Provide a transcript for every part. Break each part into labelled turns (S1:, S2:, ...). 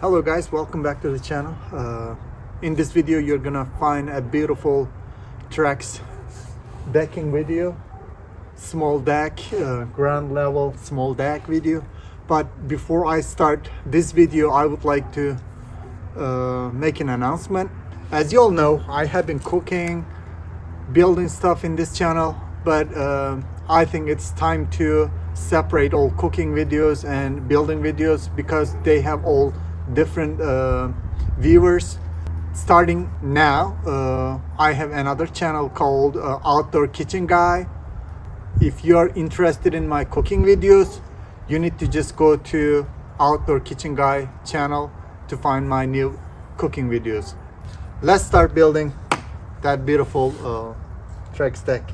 S1: Hello guys, welcome back to the channel. In this video you're gonna find a beautiful Trex decking video, small deck, ground level small deck video. But before I start this video, I would like to make an announcement. As you all know, I have been cooking, building stuff in this channel, but I think it's time to separate all cooking videos and building videos because they have all different viewers. Starting now, I have another channel called Outdoor Kitchen Guy. If you are interested in my cooking videos, you need to just go to Outdoor Kitchen Guy channel to find my new cooking videos. Let's start building that beautiful Trex deck.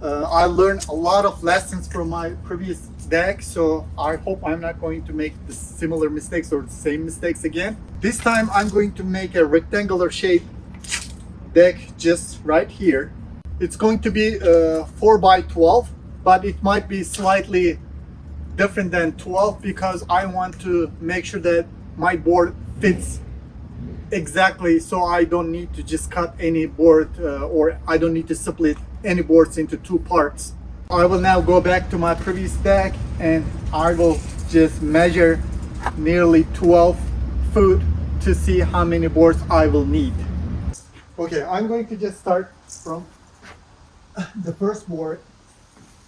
S1: I learned a lot of lessons from my previous deck, so I hope I'm not going to make the similar mistakes or the same mistakes again. This time I'm going to make a rectangular shaped deck just right here. It's going to be 4 by 12, but it might be slightly different than 12 because I want to make sure that my board fits exactly, so I don't need to just cut any board or I don't need to split any boards into two parts. I will now go back to my previous deck and I will just measure nearly 12 foot to see how many boards I will need. Okay, I'm going to just start from the first board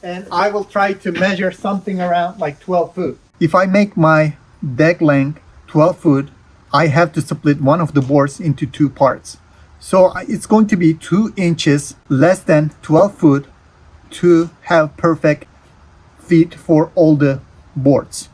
S1: and I will try to measure something around like 12 foot. If I make my deck length 12 foot, I have to split one of the boards into two parts. So it's going to be 2 inches less than 12 foot to have perfect fit for all the boards.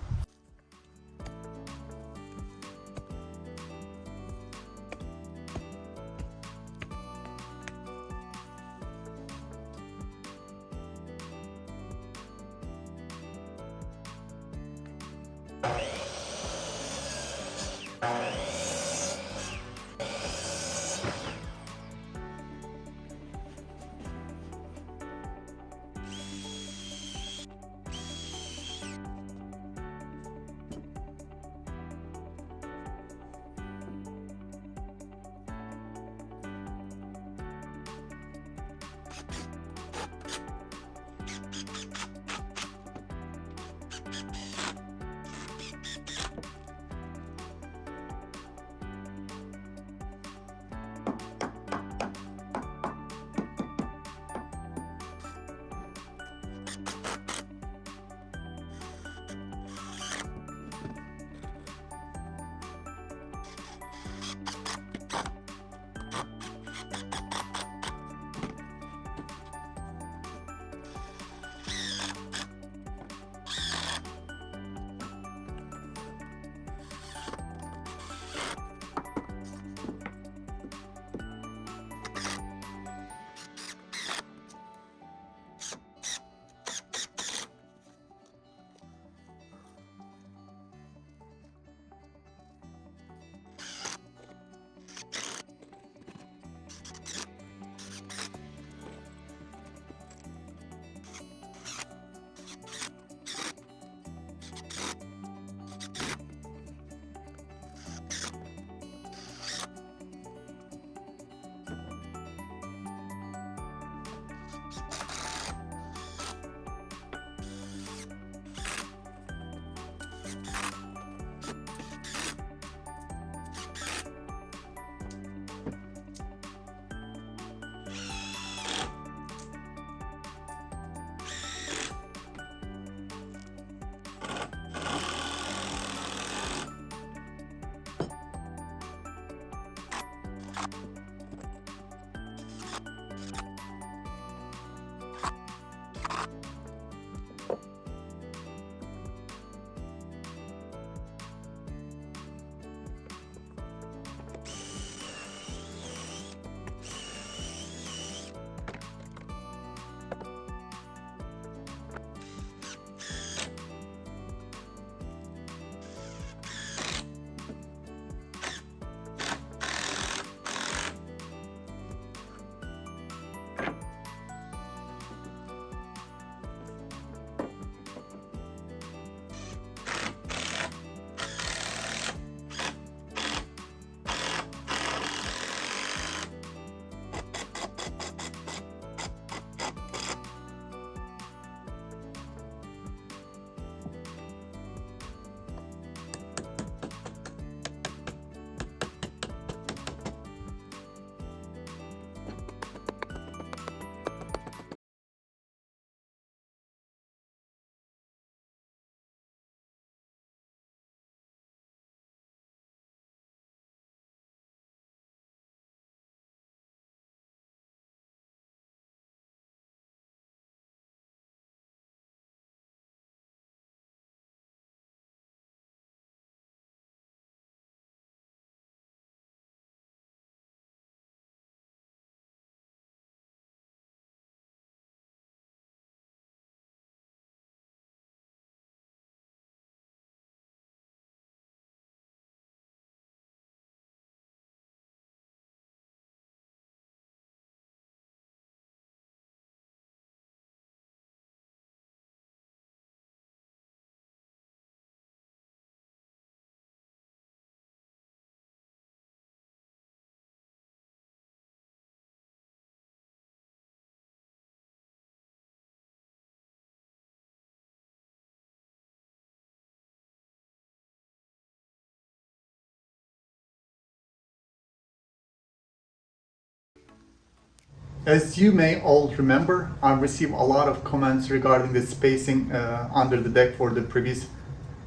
S1: As you may all remember, I received a lot of comments regarding the spacing under the deck for the previous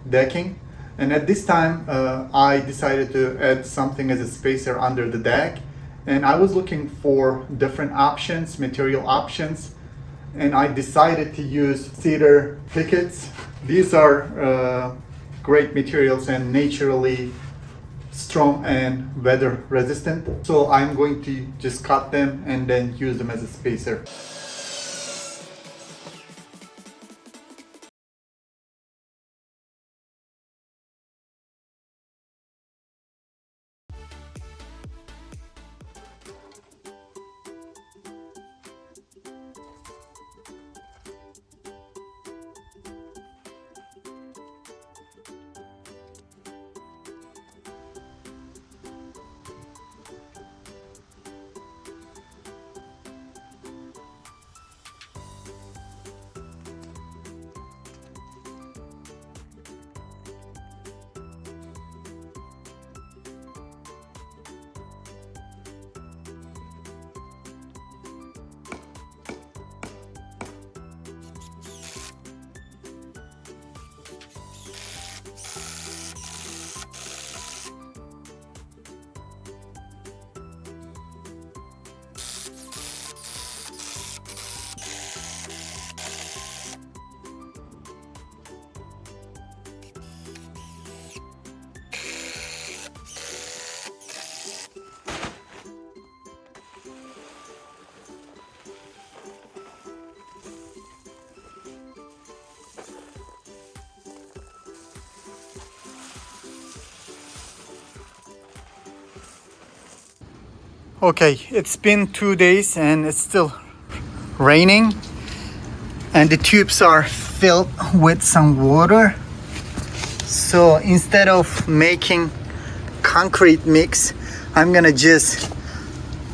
S1: decking. And at this time, I decided to add something as a spacer under the deck. And I was looking for different options, material options. And I decided to use cedar pickets. These are great materials and naturally strong and weather resistant. So I'm going to just cut them and then use them as a spacer. Okay, it's been 2 days and it's still raining and the tubes are filled with some water. So instead of making concrete mix, I'm gonna just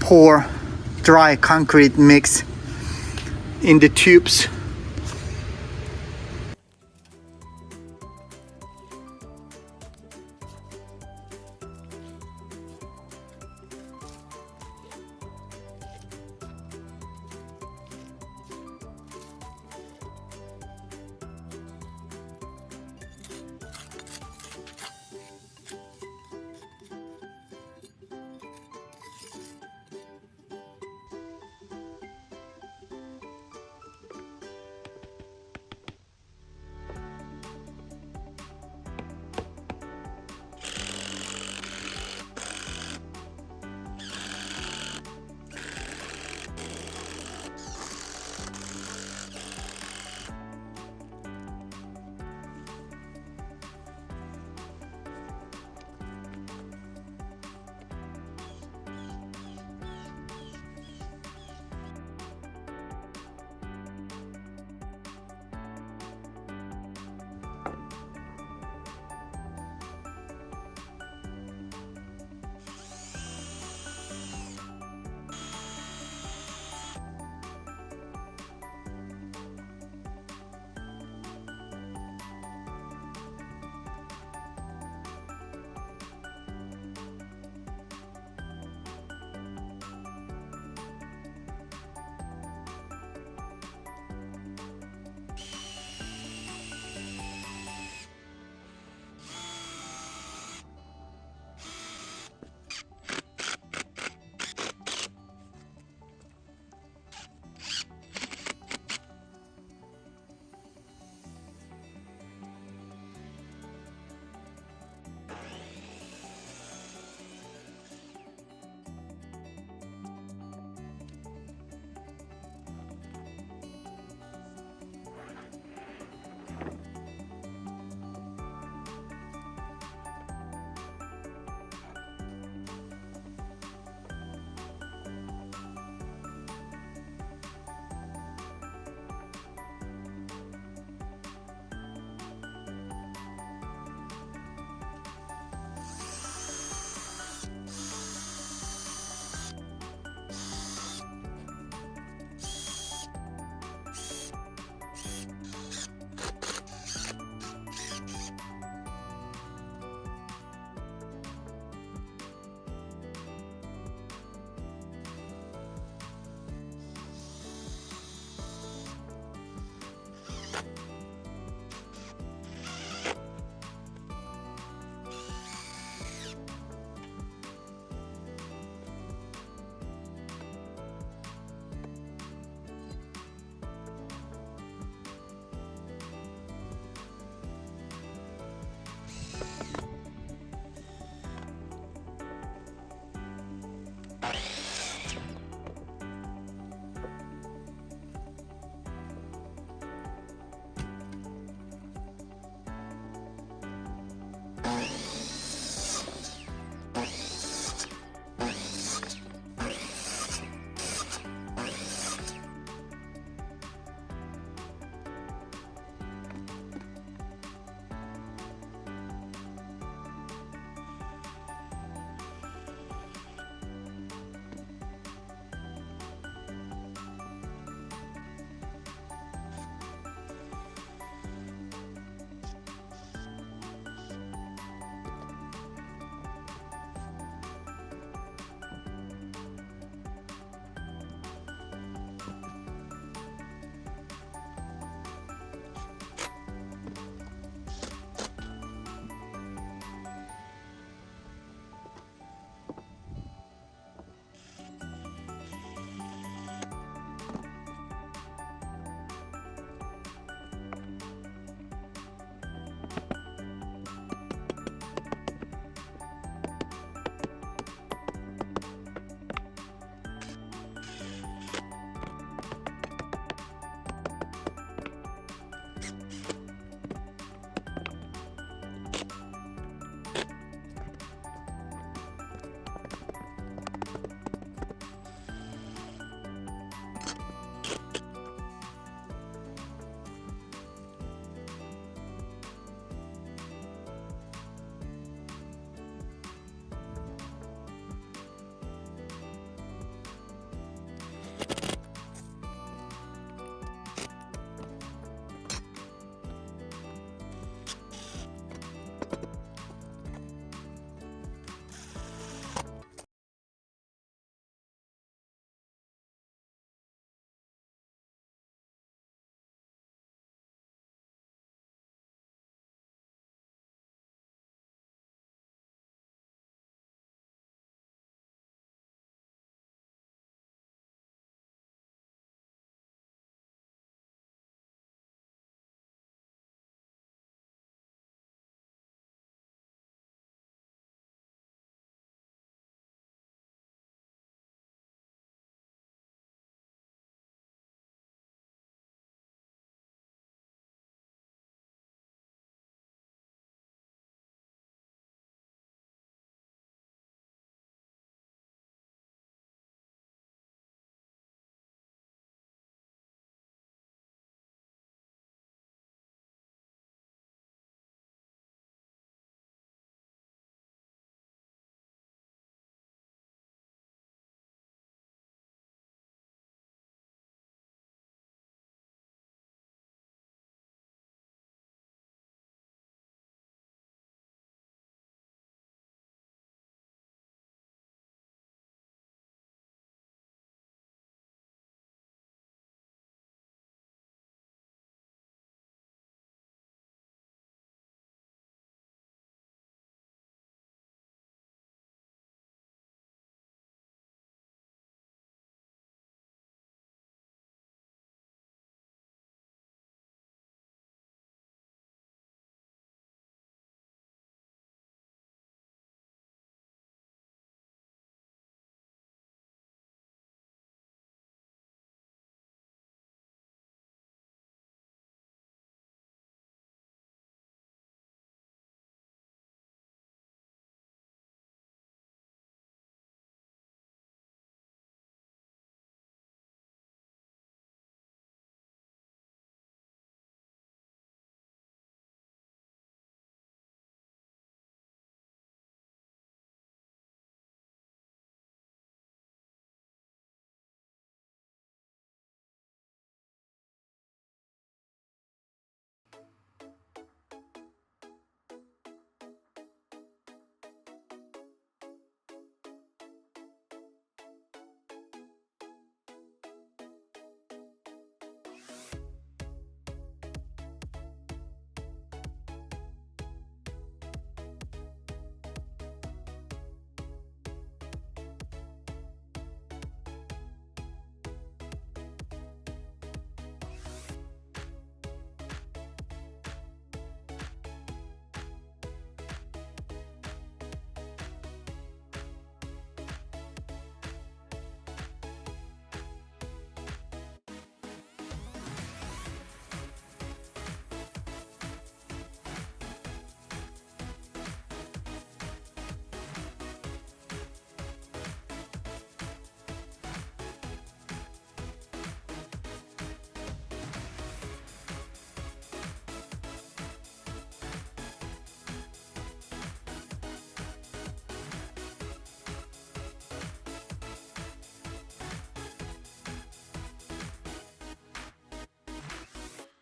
S1: pour dry concrete mix in the tubes